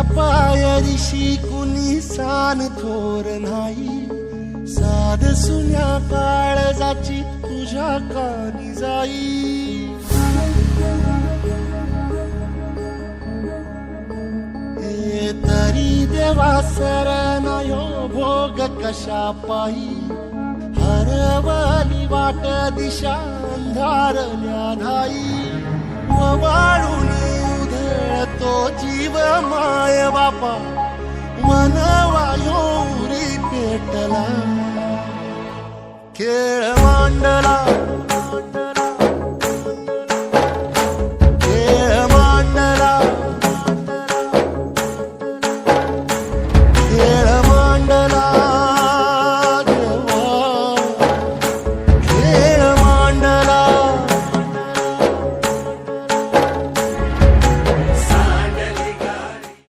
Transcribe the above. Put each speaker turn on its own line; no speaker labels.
पायरीशी कुणी सान थोर नाही, साध सुन्या काळजाची तुझ्या कानी जाई. हे तरी देवा सरनायो भोग कशा पायी, हरवली वाट दिशा अंधारल्या धाई. वाळून उधळतो जीव माय बापा, मनवायोरी पेटला, खेळ मांडला.